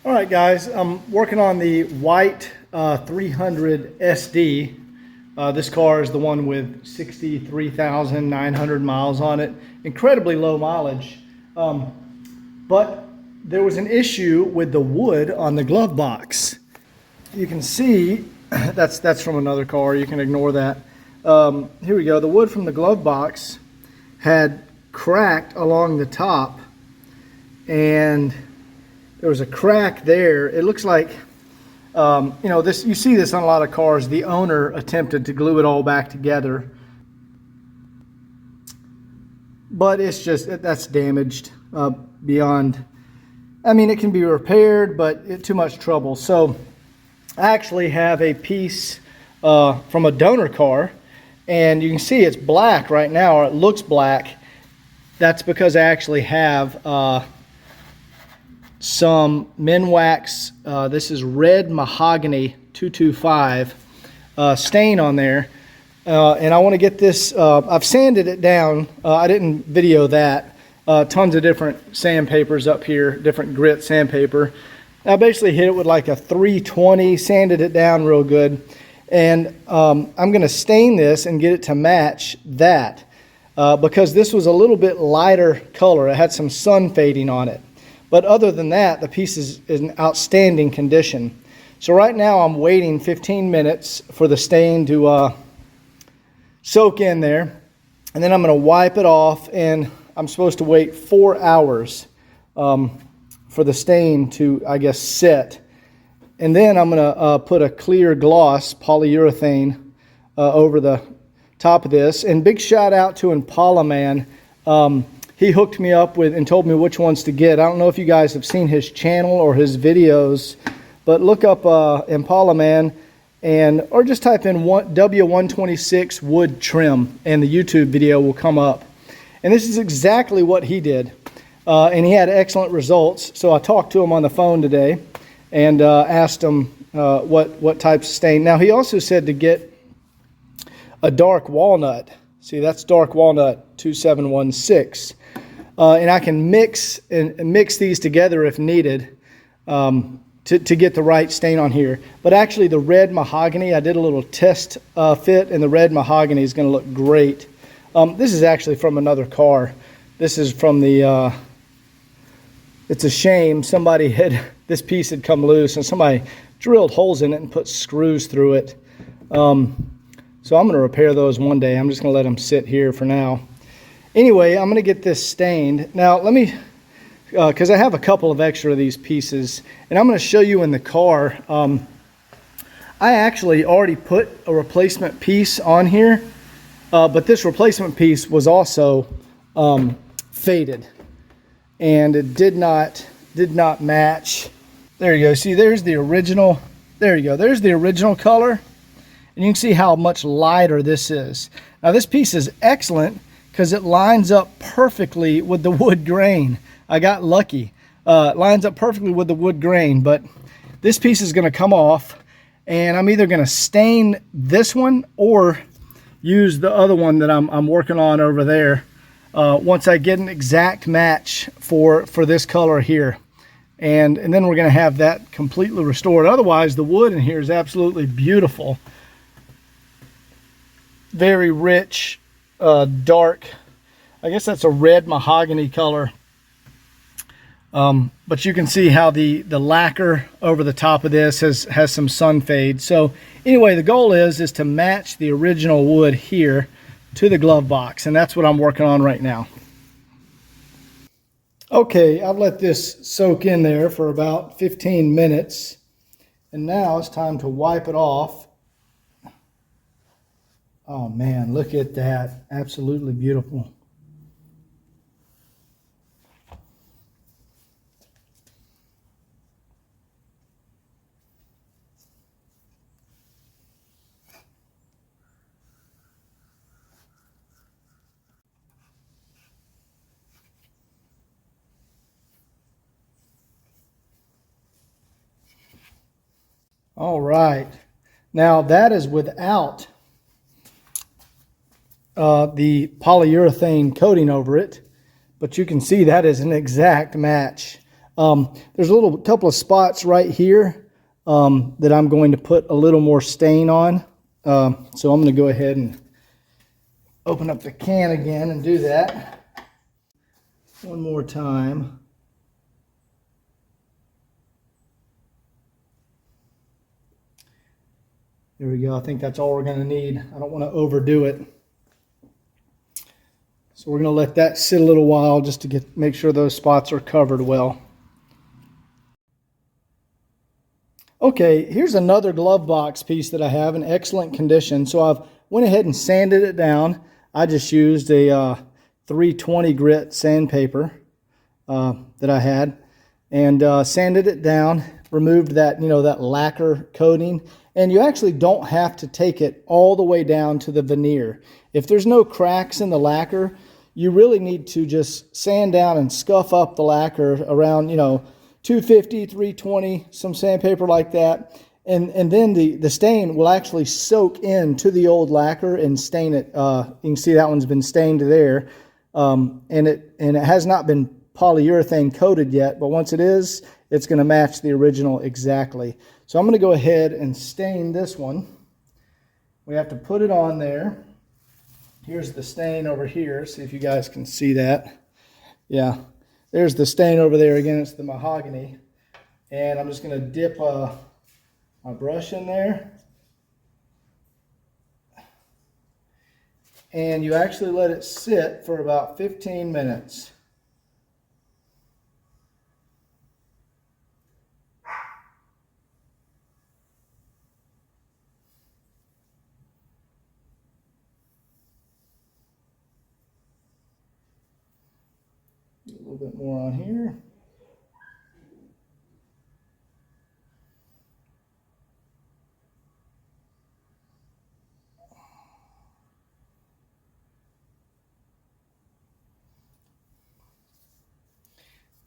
All right, guys, I'm working on the white 300 SD. This car is the one with 63,900 miles on it. Incredibly low mileage. But there was an issue with the wood on the glove box. You can see, that's from another car. You can ignore that. Here we go. The wood from the glove box had cracked along the top, and there was a crack there. It looks like, this. You see this on a lot of cars. The owner attempted to glue it all back together, but it's just, that's damaged beyond. I mean, it can be repaired, but it's too much trouble. So I actually have a piece from a donor car, and you can see it's black right now, or it looks black. That's because I actually have some Minwax, this is red mahogany 225 stain on there, and I want to get this, I've sanded it down. I didn't video that. Tons of different sandpapers up here, different grit sandpaper. I basically hit it with like a 320, sanded it down real good, and I'm going to stain this and get it to match that because this was a little bit lighter color. It had some sun fading on it. But other than that, the piece is in outstanding condition. So right now I'm waiting 15 minutes for the stain to soak in there. And then I'm going to wipe it off, and I'm supposed to wait 4 hours for the stain to, I guess, set. And then I'm going to put a clear gloss polyurethane over the top of this. And big shout out to Impala Man. He hooked me up with and told me which ones to get. I don't know if you guys have seen his channel or his videos, but look up Impala Man, or just type in W126 wood trim, and the YouTube video will come up. And this is exactly what he did, and he had excellent results. So I talked to him on the phone today and asked him what types of stain. Now, he also said to get a dark walnut. See, that's dark walnut 2716. And I can mix these together if needed to get the right stain on here. But actually the red mahogany, I did a little test fit, and the red mahogany is going to look great. This is actually from another car. This is from the, it's a shame somebody this piece had come loose and somebody drilled holes in it and put screws through it. So I'm going to repair those one day. I'm just going to let them sit here for now. Anyway, I'm going to get this stained. Now, let me, because I have a couple of extra of these pieces, and I'm going to show you in the car. I actually already put a replacement piece on here, but this replacement piece was also faded, and it did not match. There you go. See, there's the original. There you go. There's the original color, and you can see how much lighter this is. Now, this piece is excellent because it lines up perfectly with the wood grain. I got lucky. It lines up perfectly with the wood grain, but this piece is going to come off, and I'm either going to stain this one or use the other one that I'm working on over there once I get an exact match for this color here. And then we're going to have that completely restored. Otherwise, the wood in here is absolutely beautiful. Very rich, dark. I guess that's a red mahogany color. But you can see how the lacquer over the top of this has some sun fade. So anyway, the goal is to match the original wood here to the glove box, and that's what I'm working on right now. Okay, I've let this soak in there for about 15 minutes, and now it's time to wipe it off. Oh man, look at that. Absolutely beautiful. All right, now that is without the polyurethane coating over it, but you can see that is an exact match. There's a little couple of spots right here that I'm going to put a little more stain on. So I'm going to go ahead and open up the can again and do that one more time. There we go. I think that's all we're going to need. I don't want to overdo it. So we're going to let that sit a little while just to make sure those spots are covered well. Okay, here's another glove box piece that I have in excellent condition. So I've went ahead and sanded it down. I just used a 320 grit sandpaper that I had and sanded it down, removed that, that lacquer coating. And you actually don't have to take it all the way down to the veneer. If there's no cracks in the lacquer, you really need to just sand down and scuff up the lacquer around, 250, 320, some sandpaper like that. And then the stain will actually soak into the old lacquer and stain it. You can see that one's been stained there. And it has not been polyurethane coated yet, but once it is, it's going to match the original exactly. So I'm going to go ahead and stain this one. We have to put it on there. Here's the stain over here. See if you guys can see that. Yeah, there's the stain over there. Again, it's the mahogany. And I'm just going to dip my brush in there. And you actually let it sit for about 15 minutes. A little bit more on here.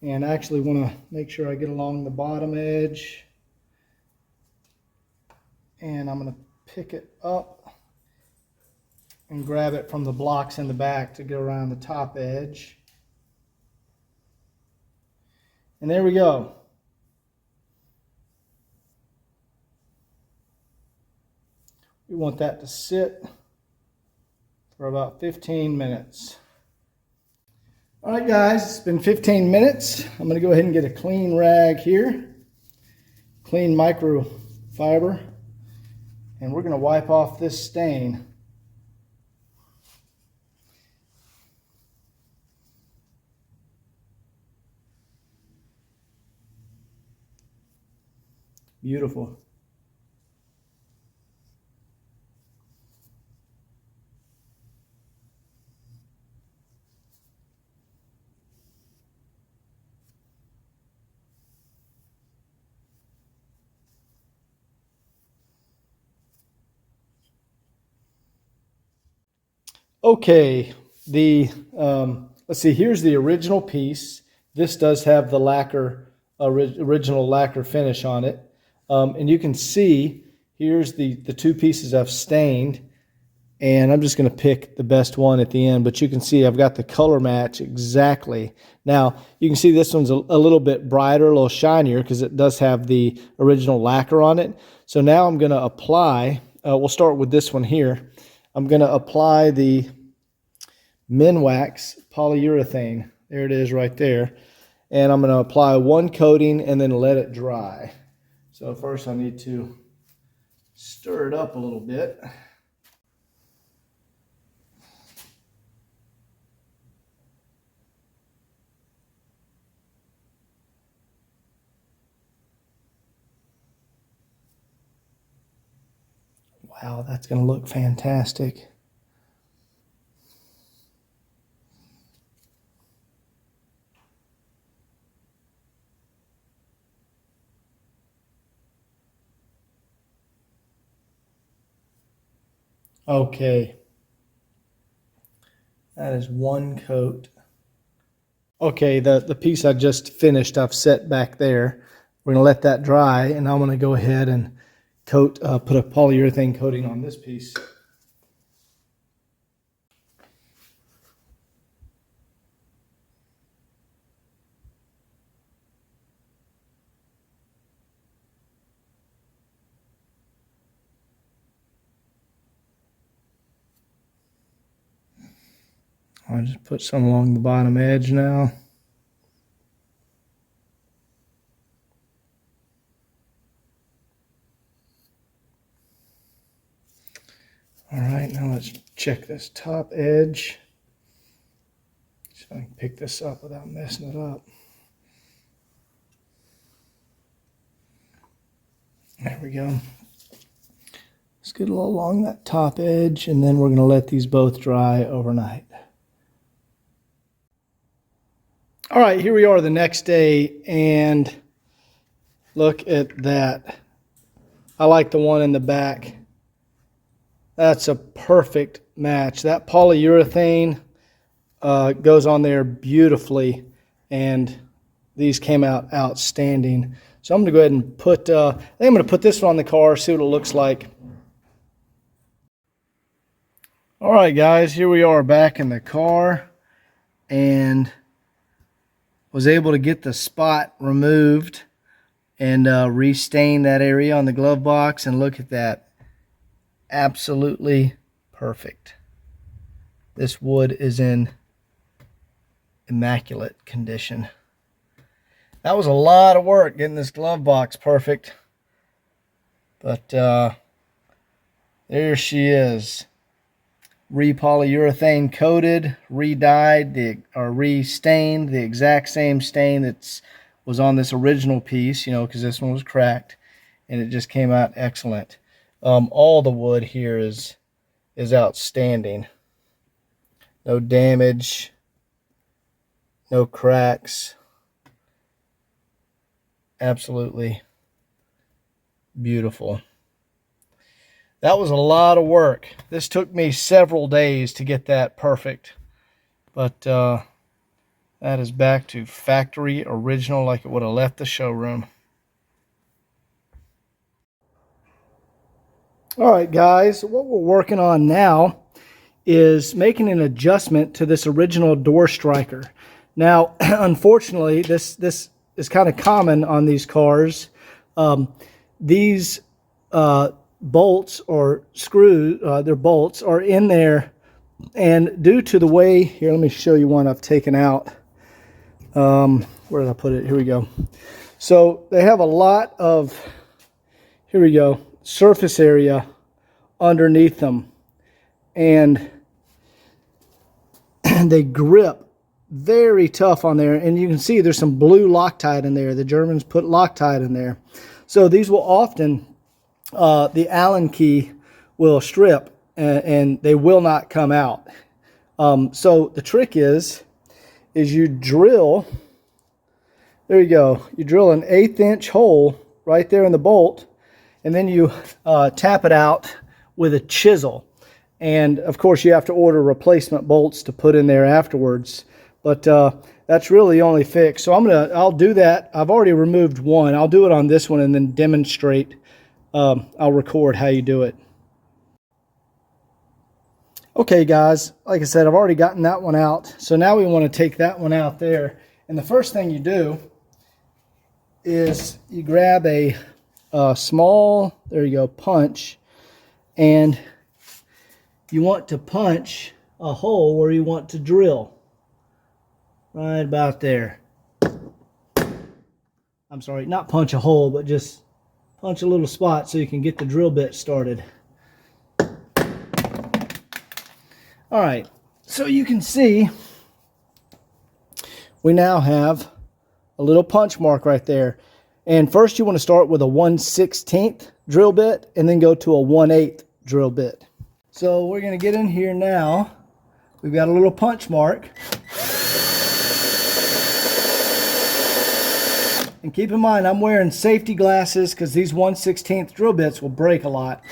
And I actually want to make sure I get along the bottom edge. And I'm going to pick it up and grab it from the blocks in the back to go around the top edge. And there we go. We want that to sit for about 15 minutes. All right, guys, it's been 15 minutes. I'm going to go ahead and get a clean rag here, clean microfiber, and we're going to wipe off this stain. Beautiful. Okay, let's see, here's the original piece. This does have the lacquer, original lacquer finish on it. And you can see, here's the two pieces I've stained. And I'm just going to pick the best one at the end. But you can see I've got the color match exactly. Now, you can see this one's a little bit brighter, a little shinier, because it does have the original lacquer on it. So now I'm going to apply, we'll start with this one here. I'm going to apply the Minwax polyurethane. There it is right there. And I'm going to apply one coating and then let it dry. So first I need to stir it up a little bit. Wow, that's going to look fantastic. Okay, that is one coat. Okay, the piece I just finished, I've set back there. We're going to let that dry, and I'm going to go ahead and put a polyurethane coating on this piece. I'll just put some along the bottom edge now. All right, now let's check this top edge. So I can pick this up without messing it up. There we go. Let's get a little along that top edge, and then we're going to let these both dry overnight. All right, here we are the next day, and look at that. I like the one in the back. That's a perfect match. That polyurethane goes on there beautifully, and these came out outstanding. So I'm going to go ahead and put, I think I'm going to put this one on the car, see what it looks like. All right, guys, here we are back in the car, and was able to get the spot removed and restain that area on the glove box, and look at that. Absolutely perfect. This wood is in immaculate condition. That was a lot of work getting this glove box perfect, but there she is, re-polyurethane coated, re-dyed, or re-stained, the exact same stain that was on this original piece, you know, because this one was cracked, and it just came out excellent. All the wood here is outstanding. No damage, no cracks. Absolutely beautiful. That was a lot of work. This took me several days to get that perfect, but that is back to factory original, like it would have left the showroom. All right, guys, what we're working on now is making an adjustment to this original door striker. Now, unfortunately, this is kind of common on these cars. These bolts or screws, their bolts are in there, and due to the way, here, let me show you one I've taken out. Where did I put it? Here we go. So they have a lot of, here we go, surface area underneath them, and they grip very tough on there, and you can see there's some blue Loctite in there. The Germans put Loctite in there. So these will often, the Allen key will strip, and they will not come out. So the trick is you drill, there you go, you drill an 1/8 inch hole right there in the bolt, and then you tap it out with a chisel. And of course you have to order replacement bolts to put in there afterwards. But that's really the only fix. So I'll do that. I've already removed one. I'll do it on this one and then demonstrate. I'll record how you do it. Okay, guys, like I said, I've already gotten that one out. So now we want to take that one out there. And the first thing you do is you grab a small, there you go, punch, and you want to punch a hole where you want to drill. Right about there. I'm sorry, not punch a hole, but just punch a little spot so you can get the drill bit started. All right, so you can see we now have a little punch mark right there. And first you want to start with a 1/16 drill bit and then go to a 1/8 drill bit. So we're going to get in here now. We've got a little punch mark. And keep in mind, I'm wearing safety glasses because these 1/16 drill bits will break a lot.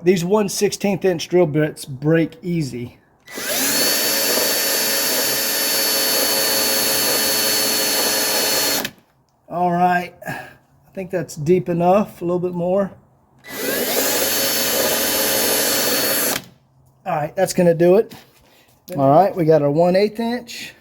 These 1/16 inch drill bits break easy. All right, I think that's deep enough, a little bit more. All right, that's gonna do it. All right, we got our 1/8 inch.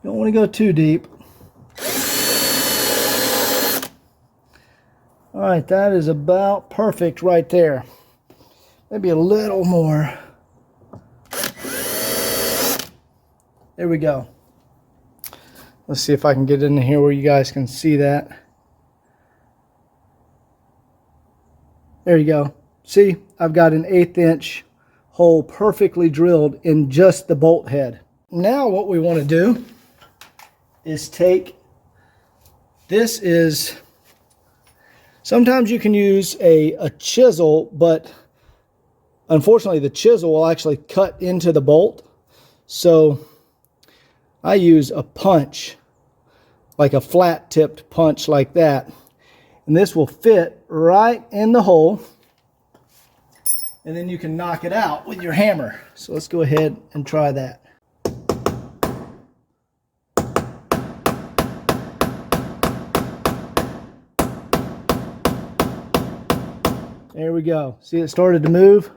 You don't want to go too deep. right, that is about perfect right there. Maybe a little more. There we go. Let's see if I can get in here where you guys can see that. There you go. See, I've got an 1/8 inch hole perfectly drilled in just the bolt head. Now what we want to do is take, this is, sometimes you can use a chisel, but unfortunately the chisel will actually cut into the bolt. So I use a punch, like a flat tipped punch like that. And this will fit right in the hole. And then you can knock it out with your hammer. So let's go ahead and try that. There we go. See, it started to move.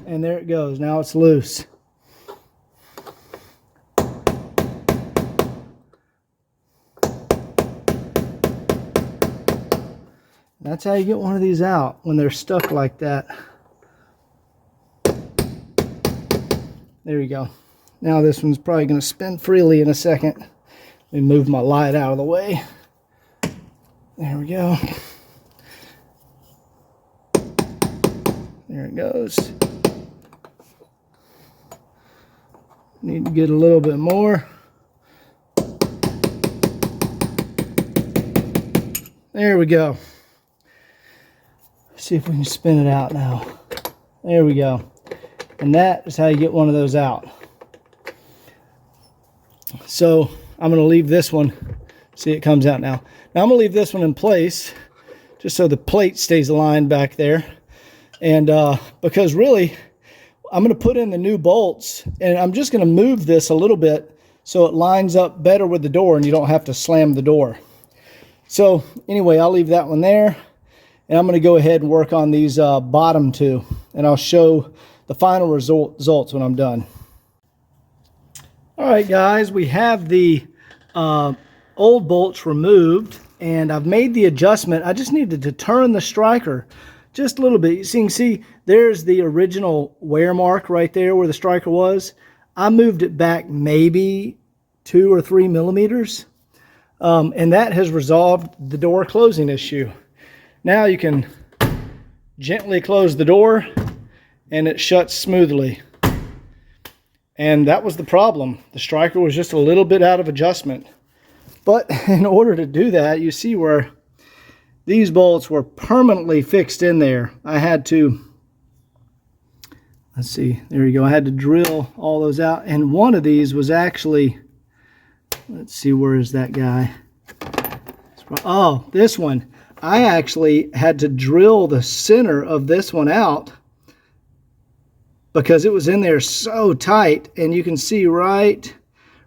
And there it goes. Now it's loose. That's how you get one of these out when they're stuck like that. There you go. Now this one's probably going to spin freely in a second. Let me move my light out of the way. There we go. There it goes. Need to get a little bit more. There we go. See if we can spin it out now. There we go. And that is how you get one of those out. So I'm going to leave this one. See, it comes out now. Now I'm going to leave this one in place just so the plate stays aligned back there. And because really, I'm going to put in the new bolts, and I'm just going to move this a little bit so it lines up better with the door and you don't have to slam the door. So anyway, I'll leave that one there. And I'm going to go ahead and work on these bottom two, and I'll show the final results when I'm done. All right, guys, we have the old bolts removed, and I've made the adjustment. I just needed to turn the striker just a little bit. So you can see there's the original wear mark right there where the striker was. I moved it back maybe 2 or 3 millimeters, and that has resolved the door closing issue. Now you can gently close the door and it shuts smoothly. And that was the problem. The striker was just a little bit out of adjustment. But in order to do that, you see where these bolts were permanently fixed in there. I had to, let's see, there you go. I had to drill all those out. And one of these was actually, let's see, where is that guy? Oh, this one. I actually had to drill the center of this one out because it was in there so tight, and you can see right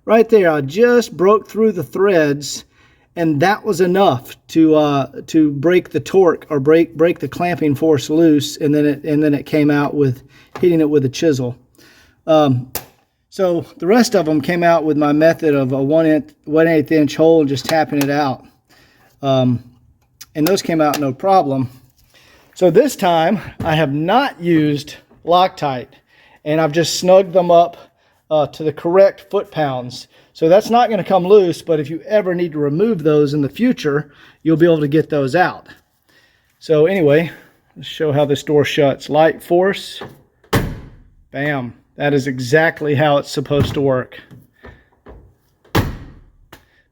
there, I just broke through the threads, and that was enough to break the torque or break the clamping force loose, and then it came out with hitting it with a chisel. So the rest of them came out with my method of a 1/8 inch hole and just tapping it out. And those came out no problem. So this time I have not used Loctite, and I've just snugged them up to the correct foot-pounds. So that's not going to come loose, but if you ever need to remove those in the future, you'll be able to get those out. So anyway, let's show how this door shuts. Light force, bam. That is exactly how it's supposed to work.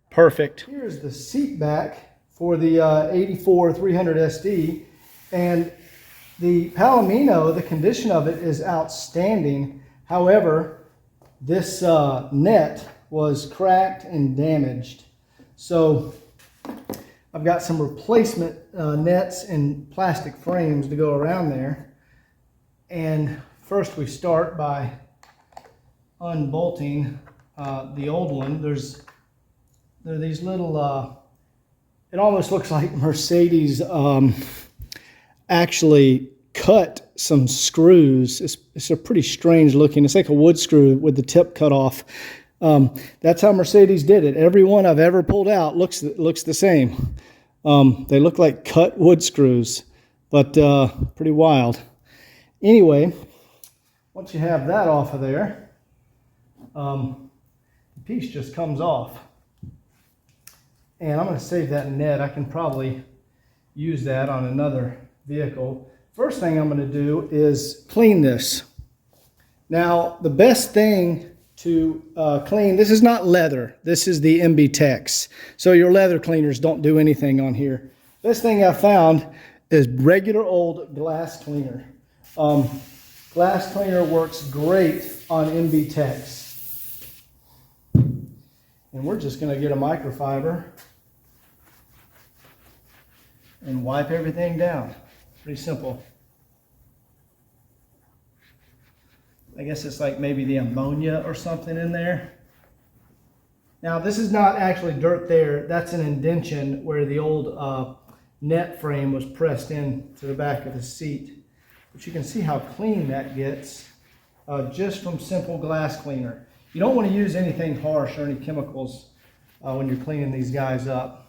Perfect. Here's the seat back for the 84 300 SD, and the Palomino, the condition of it is outstanding. However, this net was cracked and damaged. So I've got some replacement nets and plastic frames to go around there. And first we start by unbolting the old one. There are these little it almost looks like Mercedes actually cut some screws. It's a pretty strange looking. It's like a wood screw with the tip cut off. That's how Mercedes did it. Every one I've ever pulled out looks the same. They look like cut wood screws, but pretty wild. Anyway, once you have that off of there, the piece just comes off. And I'm going to save that net. I can probably use that on another vehicle. First thing I'm going to do is clean this. Now, the best thing to clean, this is not leather. This is the MB-Tex. So your leather cleaners don't do anything on here. Best thing I found is regular old glass cleaner. Glass cleaner works great on MB-Tex. And we're just going to get a microfiber and wipe everything down. Pretty simple. I guess it's like maybe the ammonia or something in there. Now this is not actually dirt there. That's an indention where the old net frame was pressed in to the back of the seat. But you can see how clean that gets just from simple glass cleaner. You don't want to use anything harsh or any chemicals when you're cleaning these guys up.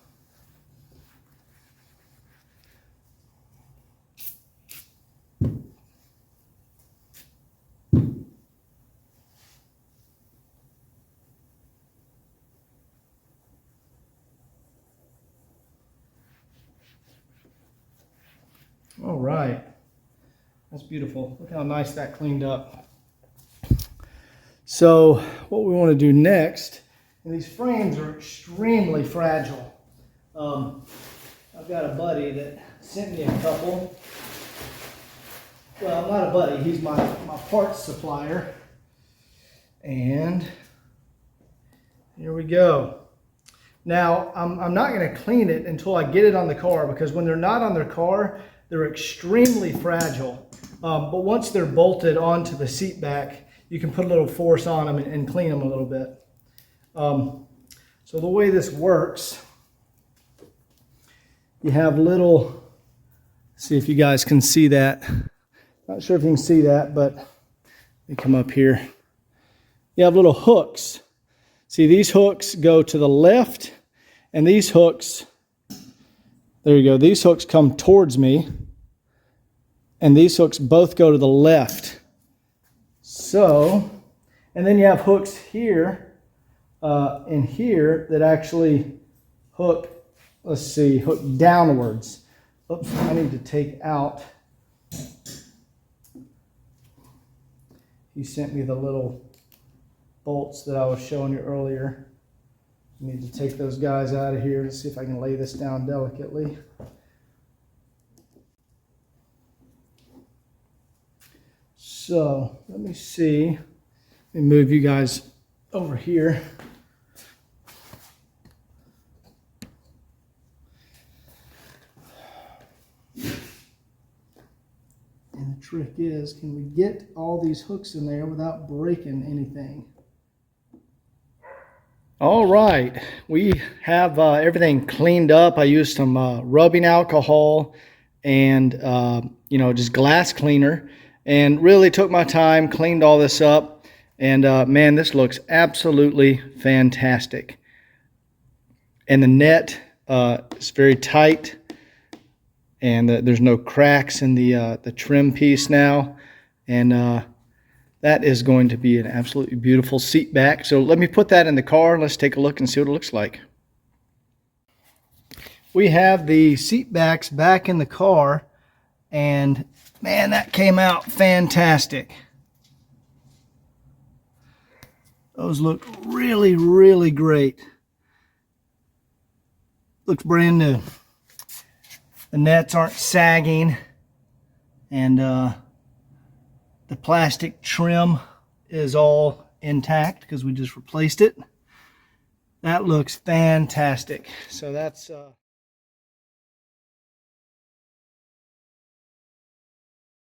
All right, that's beautiful. Look how nice that cleaned up. So what we want to do next, and these frames are extremely fragile. I've got a buddy that sent me a couple. Well, not a buddy, he's my parts supplier. And here we go. Now, I'm not going to clean it until I get it on the car, because when they're not on their car, they're extremely fragile. But once they're bolted onto the seat back, you can put a little force on them and clean them a little bit. So the way this works, you have little, see if you guys can see that. Not sure if you can see that, but let me come up here. You have little hooks. See, these hooks go to the left, and these hooks, there you go, these hooks come towards me, and these hooks both go to the left. So, and then you have hooks here and here that actually hook, let's see, hook downwards. Oops, I need to take out. He sent me the little bolts that I was showing you earlier. I need to take those guys out of here to see if I can lay this down delicately. So let me see. Let me move you guys over here. And the trick is, can we get all these hooks in there without breaking anything? All right, we have everything cleaned up. I used some rubbing alcohol and just glass cleaner, and really took my time, cleaned all this up, and man, this looks absolutely fantastic. And the net is very tight, and there's no cracks in the trim piece now, and that is going to be an absolutely beautiful seat back. So let me put that in the car and let's take a look and see what it looks like. We have the seat backs back in the car, and man, that came out fantastic. Those look really, really great. Looks brand new. The nets aren't sagging, and the plastic trim is all intact because we just replaced it. That looks fantastic. So that's